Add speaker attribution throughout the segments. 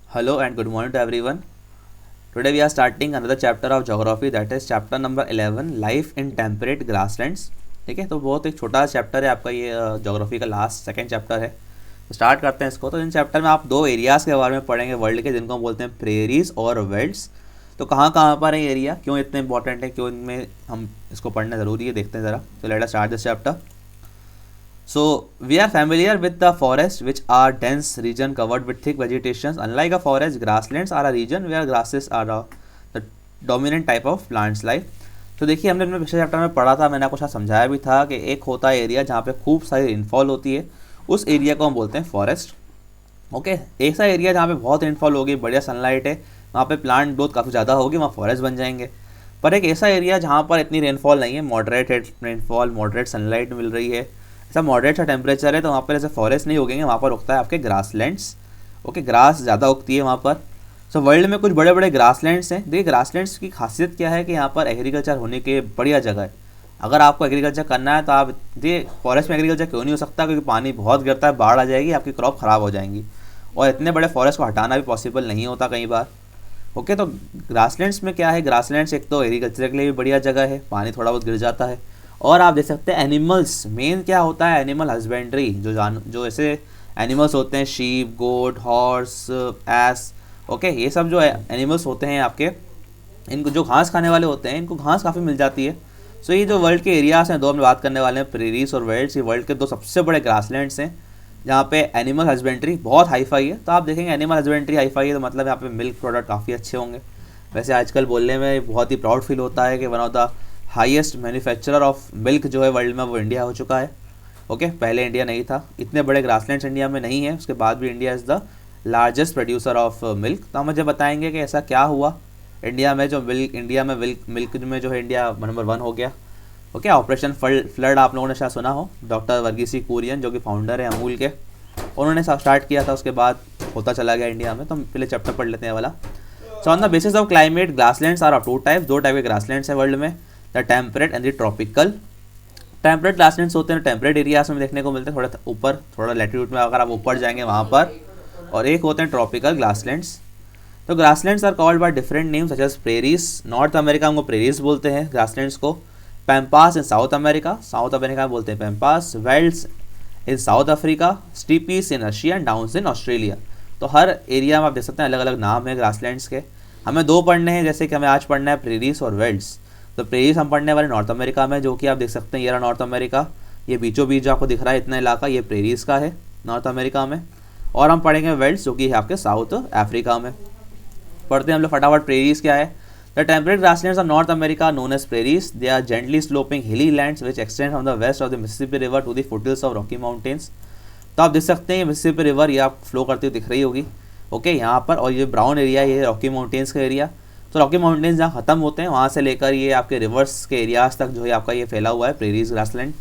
Speaker 1: Hello and good morning to everyone. Today we are starting another chapter of geography, that is chapter number 11, life in temperate grasslands. ठीक है, तो बहुत एक छोटा chapter है आपका ये ज्योग्राफी का लास्ट सेकंड चैप्टर है। तो स्टार्ट करते हैं इसको। तो इन चैप्टर में आप दो एरियाज़ के बारे में पढ़ेंगे वर्ल्ड के, जिनको हम बोलते हैं प्रेरीज और वेल्ड्स। तो कहाँ कहाँ पर है एरिया, क्यों इतने इंपॉर्टेंट है, क्यों इनमें हम इसको पढ़ना ज़रूरी है, देखते हैं ज़रा। तो let us start this chapter. So we are familiar with the forest, which are dense region covered with thick vegetations. Unlike a forest, grasslands are a region where grasses are the dominant type of plants life. तो देखिए, हमने अपने पिछले chapter में पढ़ा था, मैंने आपको शायद समझाया भी था कि एक होता है एरिया जहाँ पे खूब सारी रेनफॉल होती है, उस एरिया को हम बोलते हैं फॉरेस्ट। ओके, ऐसा एरिया जहाँ पे बहुत रेनफॉल होगी, बढ़िया सनलाइट है, वहाँ पे प्लांट ग्रोथ काफ़ी ज़्यादा होगी, वहाँ फॉरेस्ट बन जाएंगे। पर एक ऐसा एरिया जहाँ पर इतनी रेनफॉल नहीं है, मॉडरेट रेनफॉल, मॉडरेट सनलाइट मिल रही है, ऐसा मॉडरेट सा टेम्परेचर है, तो वहाँ पर ऐसे फॉरेस्ट नहीं उगेंगे, वहाँ पर उगता है आपके ग्रासलैंड्स। ओके, ग्रास ज़्यादा उगती है वहाँ पर। सो वर्ल्ड में कुछ बड़े बड़े ग्रासलैंड्स हैं। देखिए, ग्रासलैंड्स की खासियत क्या है कि यहाँ पर एग्रीकल्चर होने के बढ़िया जगह है। अगर आपको एग्रीकल्चर करना है तो आप देखिए, फॉरेस्ट में एग्रीकल्चर क्यों नहीं हो सकता, क्योंकि पानी बहुत गिरता है, बाढ़ आ जाएगी, आपकी क्रॉप ख़राब हो जाएंगी, और इतने बड़े फॉरेस्ट को हटाना भी पॉसिबल नहीं होता कई बार। ओके, तो ग्रासलैंड्स में क्या है, ग्रासलैंड्स एक तो एग्रीकल्चर के लिए भी बढ़िया जगह है, पानी थोड़ा बहुत गिर जाता है, और आप देख सकते हैं एनिमल्स, मेन क्या होता है, एनिमल हस्बेंड्री, जो ऐसे एनिमल्स होते हैं, शीप, गोट, हॉर्स, एस, ओके, ये सब जो एनिमल्स होते हैं आपके, इनको जो घास खाने वाले होते हैं, इनको घास काफ़ी मिल जाती है। सो ये जो वर्ल्ड के एरियाज़ हैं, दो हम बात करने वाले हैं, प्रेरीज और वेल्ड्स, ये वर्ल्ड के दो सबसे बड़े ग्रासलैंड्स हैं जहाँ पे एनिमल हस्बेंड्री बहुत हाई फाई है। तो आप देखेंगे एनिमल हस्बेंड्री हाई फाई है, तो मतलब यहाँ पे मिल्क प्रोडक्ट काफ़ी अच्छे होंगे। वैसे आजकल बोलने में बहुत ही प्राउड फील होता है कि one of the highest manufacturer of milk जो है वर्ल्ड में, वो इंडिया हो चुका है। ओके, पहले इंडिया नहीं था, इतने बड़े ग्रासलैंड्स इंडिया में नहीं है, उसके बाद भी India is the largest producer of milk. तो हम मुझे बताएंगे कि ऐसा क्या हुआ इंडिया में, जो मिल्क में जो है इंडिया नंबर 1 हो गया। ओके, ऑपरेशन फ्लड आप लोगों ने शायद सुना हो, डॉक्टर वर्गीसी कुरियन जो कि फाउंडर है अमूल के, उन्होंने स्टार्ट किया था, उसके बाद होता चला गया इंडिया में। तो हम पहले चैप्टर पढ़ लेते हैं वाला। So on the basis of climate, grasslands are of two types, दो टाइप के ग्रासलैंड्स हैं वर्ल्ड में, the temperate and the tropical. Temperate grasslands होते हैं, टेम्परेट एरियाज में देखने को मिलते हैं, थोड़ा ऊपर, थोड़ा लैटिट्यूड में अगर आप ऊपर जाएंगे वहाँ पर, और एक होते हैं ट्रॉपिकल ग्रासलैंड्स। तो grasslands are called by different names such as prairies, North America में प्रेरीज बोलते हैं ग्रासलैंड्स को, पैम्पास इन साउथ अमेरिका में बोलते हैं pampas, velds in South Africa, steppes in Russia and downs in Australia. तो हर एरिया में आप देख सकते हैं अलग अलग नाम है ग्रासलैंड्स के। हमें दो पढ़ने हैं, जैसे कि हमें आज पढ़ना है प्रेरीज और वेल्ड्स। तो प्रेरीज हम पढ़ने वाले नॉर्थ अमेरिका में, जो कि आप देख सकते हैं ये रहा नॉर्थ अमेरिका, ये बीचों बीच जो आपको दिख रहा है इतना इलाका, ये प्रेरीज का है नॉर्थ अमेरिका में। और हम पढ़ेंगे वेल्ड्स, जो कि है आपके साउथ अफ्रीका में। पढ़ते हैं हम लोग फटाफट। प्रेरीज क्या है? The temperate grasslands of North America known as prairies, they are gently sloping hilly lands which extend from the west of the Mississippi river to the foothills of Rocky mountains. तो आप देख सकते हैं ये Mississippi river, ये आप flow करती हुई दिख रही होगी, ओके, यहाँ पर, और ये ब्राउन एरिया, ये रॉकी माउंटेन्स का एरिया। तो रॉकी माउंटेन्स जहाँ खत्म होते हैं, वहाँ से लेकर ये आपके रिवर्स के एरियाज तक जो है आपका ये फैला हुआ है prairies grassland.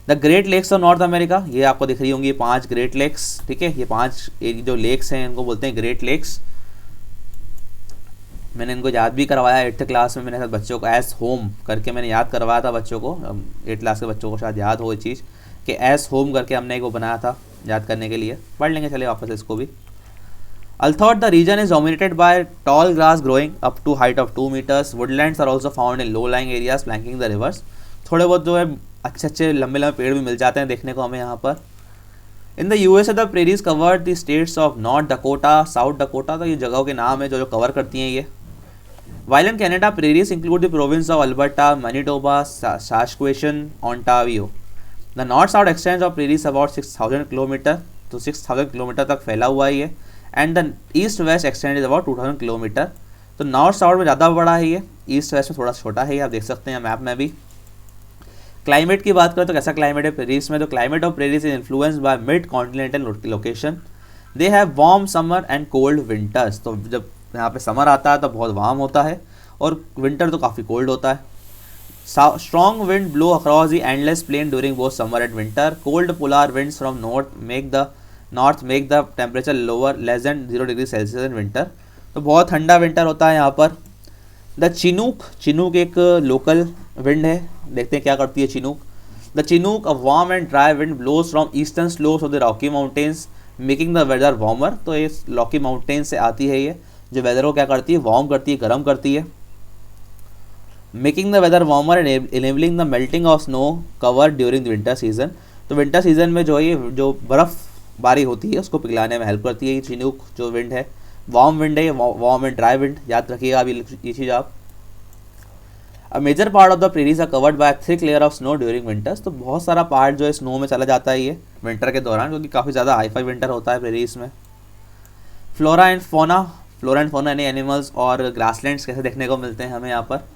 Speaker 1: The Great Lakes of North America, ये आपको दिख रही होंगी, ये 5 ग्रेट लेक्स, ठीक है, ये 5 जो लेक्स हैं इनको बोलते हैं ग्रेट लेक्स। मैंने इनको याद भी करवाया 8th क्लास में, मैंने बच्चों को एस होम करके मैंने याद करवाया था बच्चों को, 8th क्लास के बच्चों को शायद याद हो ये चीज़ कि एस होम करके हमने एक वो बनाया था याद करने के लिए। पढ़ लेंगे चलिए वापस इसको भी। Although the region is dominated by tall grass growing up to height of 2 meters, woodlands are also found in low-lying areas flanking the rivers. थोड़े बहुत जो है अच्छे अच्छे लंबे लंबे पेड़ भी मिल जाते हैं देखने को हमें यहाँ पर। In the USA the prairies covered the states of north Dakota, south Dakota, तो ये जगहों के नाम है जो कवर करती हैं ये। While in Canada, prairies include the province of Alberta, Manitoba, Saskatchewan, Ontario. The north-south extents of prairies about 6,000 kilometre, तो 6,000 किलोमीटर तक फैला हुआ है ये, and the east west extend is about 2,000 kilometre. तो नॉर्थ साउथ में ज़्यादा बड़ा है ये, ईस्ट वेस्ट में थोड़ा छोटा है, ये आप देख सकते हैं मैप में भी। क्लाइमेट की बात करें तो कैसा क्लाइमेट है प्रेरीज में? तो climate of prairies is influenced by mid continental location, they have warm summer and cold winters. तो जब यहाँ पे समर आता है तो बहुत वार्म होता है, और विंटर तो काफ़ी कोल्ड होता है। Strong wind blow across the endless plain during both summer and winter, cold polar winds from north make the temperature lower less than 0 degree Celsius in winter. तो बहुत ठंडा विंटर होता है यहाँ पर। द चिनूक एक लोकल विंड है, देखते हैं क्या करती है chinook. The chinook, a warm and dry wind blows from eastern slopes of the Rocky Mountains making the weather warmer, तो ये लॉकी माउंटेन से आती है, ये जो वेदर को क्या करती है, वार्म करती है, गर्म करती है। Making the weather warmer and enabling the melting of snow cover during the winter season, तो विंटर सीजन में जो ये जो बर्फ़बारी होती है उसको पिघलाने में हेल्प करती है ये चिनूक जो विंड है। वार्म विंड है, वार्म एंड ड्राई विंड, याद रखिएगा अभी ये चीज़ आप। A major part of the prairies are covered by thick layer of snow during winters, तो बहुत सारा पार्ट जो है स्नो में चला जाता है ये विंटर के दौरान, क्योंकि काफ़ी ज़्यादा हाईफाई विंटर होता है प्रेरीज में। फ्लोरा एंड फोना यानी एनिमल्स और ग्रासलैंड्स कैसे देखने को मिलते हैं हमें यहाँ पर।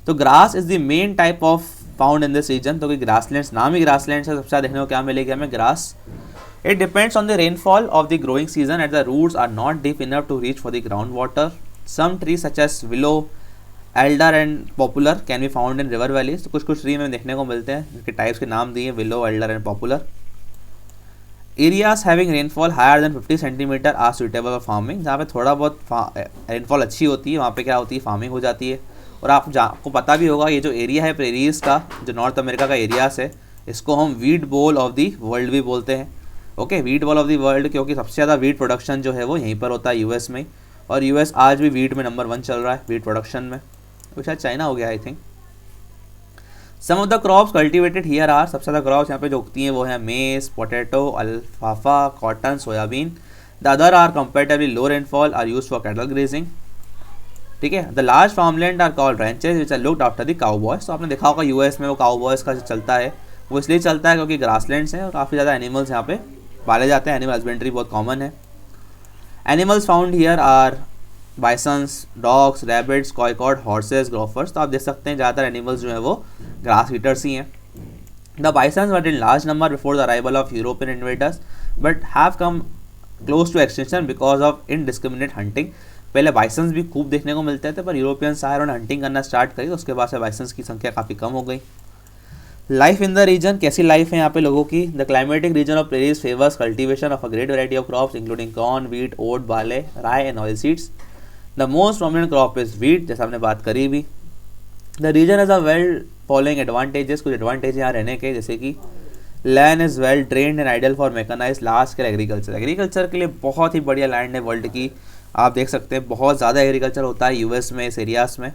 Speaker 1: तो grass is the main type of found in this region, तो कि ग्रासलैंड्स, नाम ही ग्रासलैंड्स है, सबसे ज़्यादा देखने को क्या मिलेगी हमें, grass. It depends on the rainfall of the growing season at the roots are not deep enough to reach for the ground water. Some tree such as willow, alder and poplar can be found in river valleys, तो कुछ tree में देखने को मिलते हैं जिनके types के नाम दिए, willow, alder and poplar. Areas having rainfall higher than 50 centimetre are suitable for farming, जहाँ पे थोड़ा बहुत रेनफॉल अच्छी होती है वहाँ पे क्या होती है, फार्मिंग हो जाती है। और आपको पता भी होगा ये जो एरिया है प्रेरीज का, जो नॉर्थ अमेरिका का एरियाज है, इसको हम wheat bowl of the world भी बोलते हैं। Okay, wheat bowl of the world, क्योंकि सबसे ज़्यादा वीट प्रोडक्शन जो है वो यहीं पर होता है यूएस में, और यूएस आज भी वीट में नंबर 1 चल रहा है वीट प्रोडक्शन में, तो शायद चाइना हो गया I think. Some of the crops cultivated here are, सबसे ज़्यादा क्रॉप्स यहाँ पे जो उगती हैं वो है maize, potato, alfalfa, cotton, soybean. The other are comparatively low rainfall, are used for cattle grazing. ठीक है, the large farmland are called ranches which are looked after the cowboys, तो आपने देखा होगा यूएस में वो काउबॉयज का जो चलता है वो इसलिए चलता है क्योंकि ग्रासलैंड्स हैं और काफ़ी ज़्यादा एनिमल्स यहाँ पे पाले जाते हैं, एनिमल हस्बेंड्री बहुत कॉमन है। Animals found here are bisons, dogs, rabbits, coyote, horses, gophers, तो आप देख सकते हैं ज़्यादातर एनिमल्स जो है वो ग्रास ईटर्स ही हैं। The बाइसन्स were in large number before the arrival of European invaders but have come close to extension because of indiscriminate hunting, पहले बाइसन्स भी खूब देखने को मिलते थे पर यूरोपियंस आए और हंटिंग करना स्टार्ट करी तो उसके बाद से बाइसन्स की संख्या काफ़ी कम हो गई। लाइफ इन द रीजन, कैसी लाइफ है यहाँ पे लोगों की। The climatic region of prairies favours cultivation of a great variety of crops including corn, wheat, oat, barley, rye and oil seeds. The most prominent crop is wheat, जैसा हमने बात करी भी। The region is a well following advantages, कुछ advantage यहाँ रहने के, जैसे कि land is well trained and ideal for mechanised large scale agriculture, agriculture के लिए बहुत ही बढ़िया लैंड है वर्ल्ड की, आप देख सकते हैं बहुत ज़्यादा एग्रीकल्चर होता है यूएस में, इस एरियाज में।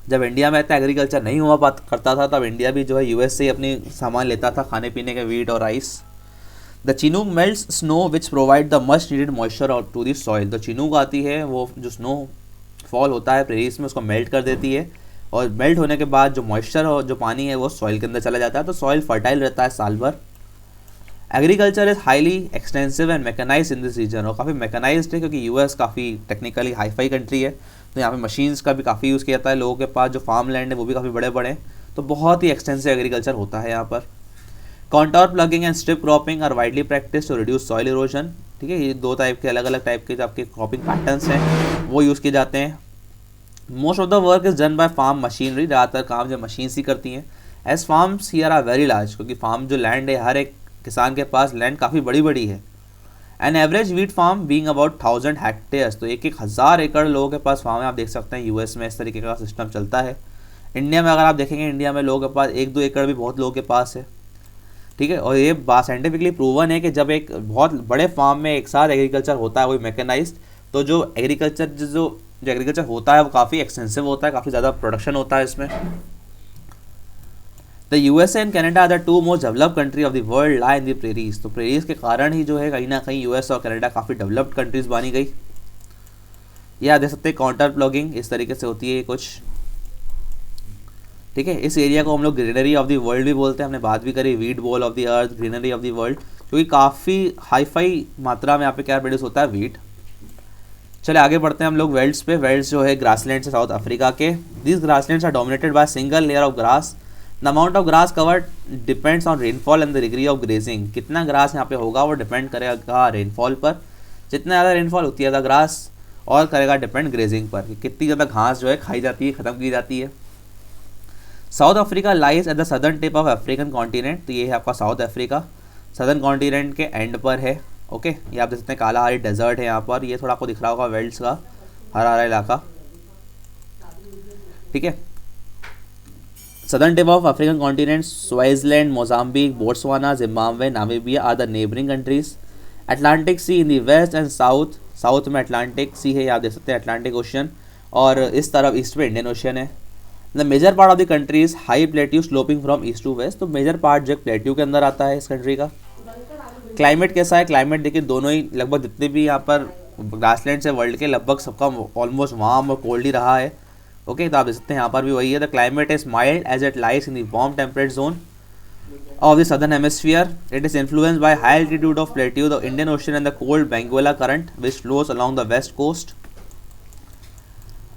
Speaker 1: जब इंडिया में इतना एग्रीकल्चर नहीं हुआ करता था तब इंडिया भी जो है यूएस से ही अपनी सामान लेता था खाने पीने के, वीट और rice. The chinook melts snow which provide the much needed moisture to the soil, तो चिनूक आती है वो जो स्नो फॉल होता है प्रेरीज में उसको मेल्ट कर देती है और मेल्ट होने के बाद जो मॉइस्चर और जो पानी है वो सॉइल के अंदर चला जाता है, तो सॉइल फर्टाइल रहता है साल भर। Agriculture is highly extensive and mechanised in this region, और काफ़ी मैकेनाइज्ड है क्योंकि यूएस काफ़ी टेक्निकली हाईफाई कंट्री है, तो यहाँ पे मशीन्स का भी काफ़ी यूज़ किया जाता है, लोगों के पास जो फार्म लैंड है वो भी काफ़ी बड़े बड़े हैं, तो बहुत ही एक्सटेंसिव एग्रीकल्चर होता है यहाँ पर। Contour ploughing and strip cropping are widely practice to reduce soil erosion, ठीक है, ये दो टाइप के अलग अलग टाइप के जो आपके क्रॉपिंग पैटर्न्स हैं वो यूज़ किए जाते हैं। Most of the work is done by farm machinery, ज़्यादातर काम जो मशीन्स ही करती हैं। As farms here are very large, क्योंकि फार्म जो लैंड है हर एक किसान के पास लैंड काफ़ी बड़ी बड़ी है। An average wheat farm being about 1000 hectares, तो एक 1000 एकड़ लोगों के पास फार्म है, आप देख सकते हैं यूएस में इस तरीके का सिस्टम चलता है। इंडिया में अगर आप देखेंगे इंडिया में लोगों के पास 1-2 एकड़ भी बहुत लोगों के पास है, ठीक है, और ये बात साइंटिफिकली प्रूवन है कि जब एक बहुत बड़े फार्म में एक साथ एग्रीकल्चर होता है वही मैकेनाइज्ड, तो जो एग्रीकल्चर होता है वो काफ़ी एक्सटेंसिव होता है, काफ़ी ज़्यादा प्रोडक्शन होता है इसमें। The USA and Canada are the two most developed country of the world lie in the prairies, तो प्रेरीज के कारण ही जो है कहीं ना कहीं यूएस और कनाडा काफ़ी डेवलप्ड कंट्रीज बनी गई। ये आप देख सकते हैं काउंटर प्लॉगिंग इस तरीके से होती है कुछ, ठीक है। इस एरिया को हम लोग ग्रीनरी ऑफ द वर्ल्ड भी बोलते हैं, हमने बात भी करी wheat ball of the earth, greenery of the world, क्योंकि काफ़ी हाईफाई मात्रा में यहाँ पे क्या प्रोड्यूस होता है, वीट। चले आगे बढ़ते हैं हम लोग वेल्ड्स पे। वेल्ड्स जो है ग्रासलैंड से साउथ अफ्रीका के, this grasslands are dominated by single layer of grass. The amount of grass covered depends on rainfall and the degree of grazing, कितना ग्रास यहाँ पे होगा वो डिपेंड करेगा रेनफॉल पर, जितना ज़्यादा रेनफॉल होती है ज़्यादा ग्रास, और करेगा डिपेंड ग्रेजिंग पर कि कितनी ज़्यादा घास जो है खाई जाती है, ख़त्म की जाती है। South Africa lies at the southern tip of African continent, तो ये है आपका साउथ अफ्रीका, सदर्न कॉन्टिनेंट के एंड पर है। ओके, ये आप देख सकते हैं काला हारी डेजर्ट है यहाँ पर, ये थोड़ा आपको दिख रहा होगा वेल्ड्स का हरा हरा इलाका, ठीक है। Southern tip of African continent, Swaziland, Mozambique, Botswana, Zimbabwe, Namibia are the neighbouring countries. Atlantic sea in the west and south, south में अटलांटिक सी है, आप देख सकते हैं अटलांटिक ओशन, और इस तरफ ईस्ट में इंडियन ओशन है। The major part of the country is high plateau sloping from east to west, तो मेजर पार्ट जो प्लेट्यू के अंदर आता है इस कंट्री का। क्लाइमेट कैसा है, क्लाइमेट देखिए दोनों ही लगभग जितने भी यहाँ पर ग्रासलैंड है वर्ल्ड के, लगभग सबका ऑलमोस्ट वार्म और कोल्ड ही रहा है। ओके, तो आप देख सकते हैं यहाँ पर भी वही है। The climate is mild as it lies in the warm temperate zone of the southern hemisphere. It is influenced by high altitude of plateau, the Indian Ocean and the cold Benguela current which flows along the west coast.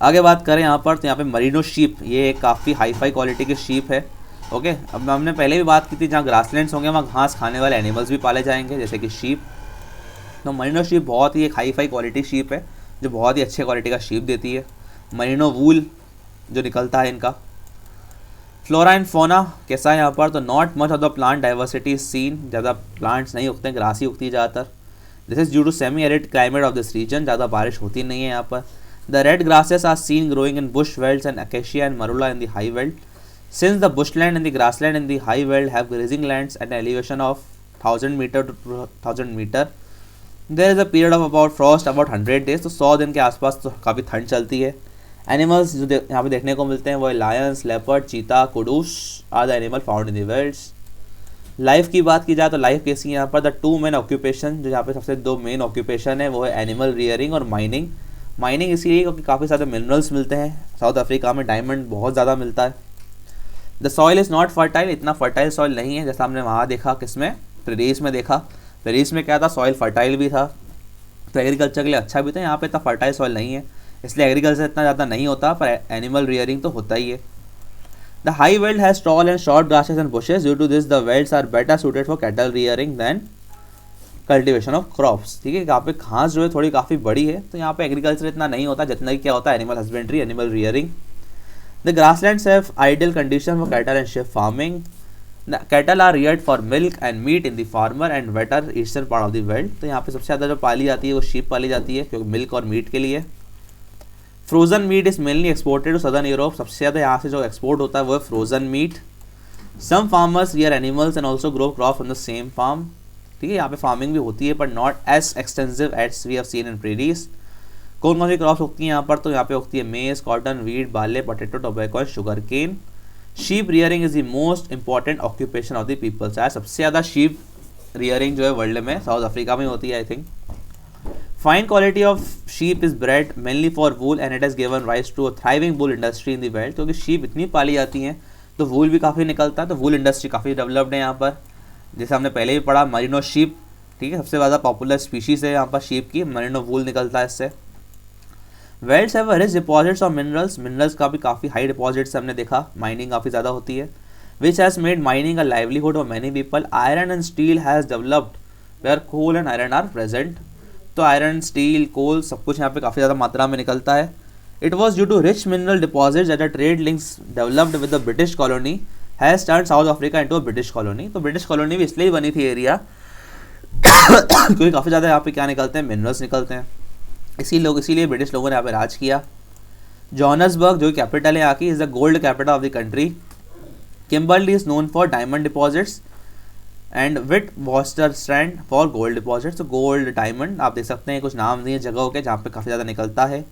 Speaker 1: आगे बात करें यहाँ पर, तो यहाँ पे Merino sheep, ये एक काफ़ी हाई फाई क्वालिटी के शीप है। ओके, अब हमने पहले भी बात की थी जहाँ ग्रासलैंड्स होंगे वहाँ घास खाने वाले एनिमल्स भी पाले जाएंगे जैसे कि शीप। तो मरीनो शीप बहुत ही एक हाई फाई क्वालिटी शीप है जो बहुत ही अच्छे क्वालिटी का शीप देती है। मरीनो वूल जो निकलता है इनका। फ्लोरा एंड फोना कैसा है यहाँ पर, तो not much of the plant diversity is seen, ज़्यादा प्लांट्स नहीं उगते हैं, ग्रास ही उगती है ज़्यादातर। This is due to semi arid climate of this region, ज़्यादा बारिश होती नहीं है यहाँ पर। The red grasses are seen growing in bush velds and acacia and marula in the high veld. Since the bushland and the grassland in the high veld have grazing lands eight elevation of 1000 metre to 1000 metre, there is a period of about frost about 100 days, तो 100 दिन के आसपास तो काफ़ी ठंड चलती है। Animals जो यहाँ पे देखने को मिलते हैं वो है lions, leopard, cheetah, kudus are the animal found in the world. Life की बात की जाए तो लाइफ कैसी है यहाँ पर, द टू मेन ऑक्यूपेशन, जो यहाँ पे सबसे दो मेन ऑक्यूपेशन है वो है एनिमल रियरिंग और माइनिंग। माइनिंग इसीलिए क्योंकि काफ़ी सारे मिनरल्स मिलते हैं, साउथ अफ्रीका में डायमंड बहुत ज़्यादा मिलता है। The soil is not fertile, इतना फर्टाइल सॉइल नहीं है जैसा हमने वहाँ देखा, किसमें, प्रेरीज में देखा। प्रेरीज में क्या था, सॉइल फर्टाइल भी था तो एग्रीकल्चर के लिए अच्छा भी था, यहाँ पे इतना फर्टाइल सॉइल नहीं है इसलिए एग्रीकल्चर इतना ज़्यादा नहीं होता, पर एनिमल रियरिंग तो होता ही है। The high veld has tall and short grasses and bushes, due to this the velds are better suited for cattle rearing than cultivation of crops. ठीक है, यहाँ पे घास जो है थोड़ी काफ़ी बड़ी है तो यहाँ पे एग्रीकल्चर इतना नहीं होता जितना कि क्या होता है animal husbandry, animal rearing. The grasslands have ideal condition for cattle and sheep farming. The cattle are reared for milk and meat in the farmer and wetter eastern part of the world, तो यहाँ पे सबसे ज़्यादा जो पाली जाती है वो sheep पाली जाती है क्योंकि मिल्क और मीट के लिए। Frozen meat is mainly exported to southern Europe, सबसे ज़्यादा यहाँ से जो एक्सपोर्ट होता है वो है frozen meat. Some farmers rear animals and also grow crop from the same farm. ठीक है, यहाँ पे फार्मिंग भी होती है पर not as extensive as we have seen in prairies. कौन कौन सी क्रॉप्स उगती हैं यहाँ पर, तो यहाँ पे उगती है maize, cotton, wheat, barley, potato, tobacco and sugar cane. Sheep rearing is the most important occupation of the people, चाहे सबसे ज़्यादा शीप रियरिंग जो है वर्ल्ड में साउथ अफ्रीका में होती है I think. Fine quality of sheep is bred mainly for wool and it has given rise to a thriving wool industry in the world, क्योंकि sheep इतनी पाली जाती हैं तो wool भी काफ़ी निकलता है, तो wool industry काफ़ी डेवलप्ड है यहाँ पर। जैसे हमने पहले भी पढ़ा मरीनो शीप, ठीक है, सबसे ज़्यादा पॉपुलर स्पीशीज़ है यहाँ पर शीप की, मरीनो वूल निकलता है इससे। Welds have rich deposits of minerals, minerals का भी काफ़ी हाई डिपॉजिट्स हमने देखा, माइनिंग काफ़ी ज़्यादा होती है। Which has made mining a livelihood of many people. Iron and steel has developed where coal and iron are present, तो आयरन, स्टील, कोल सब कुछ यहाँ पे काफ़ी ज़्यादा मात्रा में निकलता है। It was due to rich mineral deposits that trade links developed with the British colony has turned South Africa into a British colony, तो ब्रिटिश कॉलोनी भी इसलिए बनी थी एरिया क्योंकि काफ़ी ज़्यादा यहाँ पे क्या निकलते हैं, मिनरल्स निकलते हैं, इसीलिए ब्रिटिश लोगों ने यहाँ पे राज किया। जोहान्सबर्ग जो कैपिटल है यहाँ की, is the gold capital of the country. Kimberley is known for diamond deposits and Witwatersrand for gold deposits, तो गोल्ड, डायमंड आप देख सकते हैं कुछ नाम दिए जगहों के जहाँ पे काफ़ी ज़्यादा निकलता है।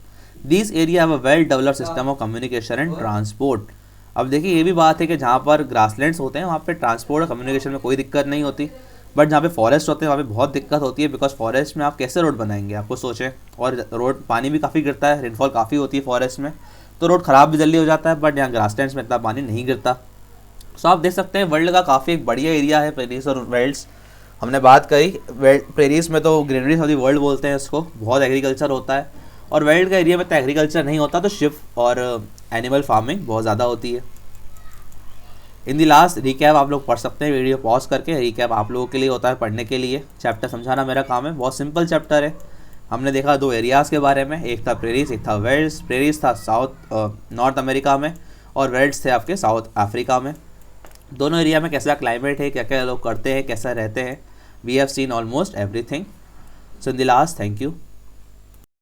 Speaker 1: This area have a well developed system of communication and transport. अब देखिए ये भी बात है कि जहाँ पर ग्रासलैंड्स होते हैं वहाँ पे ट्रांसपोर्ट और कम्युनिकेशन में कोई दिक्कत नहीं होती, बट जहाँ पे फॉरेस्ट होते हैं वहाँ पे बहुत दिक्कत होती है, बिकॉज फॉरेस्ट में आप कैसे रोड बनाएंगे आपको सोचें, और रोड पानी भी काफ़ी गिरता है, रेनफॉल काफ़ी होती है फॉरेस्ट में, तो रोड ख़राब भी जल्दी हो जाता है, बट यहाँ ग्रासलैंड्स में इतना पानी नहीं गिरता। सो आप देख सकते हैं वर्ल्ड का काफ़ी एक बढ़िया एरिया है प्रेरीज और वेल्ड्स। हमने बात करी प्रेरीज में तो ग्रीनरीज ऑफ द वर्ल्ड बोलते हैं इसको, बहुत एग्रीकल्चर होता है, और वेल्ड का एरिया में तो एग्रीकल्चर नहीं होता, तो शिप और एनिमल फार्मिंग बहुत ज़्यादा होती है। इन दी लास्ट रिकैप आप लोग पढ़ सकते हैं, वीडियो पॉज करके। रिकैप आप लोगों के लिए होता है पढ़ने के लिए, चैप्टर समझाना मेरा काम है, बहुत सिंपल चैप्टर है। हमने देखा दो एरियाज़ के बारे में, एक था प्रेरीज, एक था वेल्ड्स। प्रेरीज था नॉर्थ अमेरिका में और वेल्ड्स थे आपके साउथ अफ्रीका में। दोनों एरिया में कैसा क्लाइमेट है, क्या क्या लोग करते हैं, कैसा रहते हैं, we have seen almost everything. So in the last, thank you.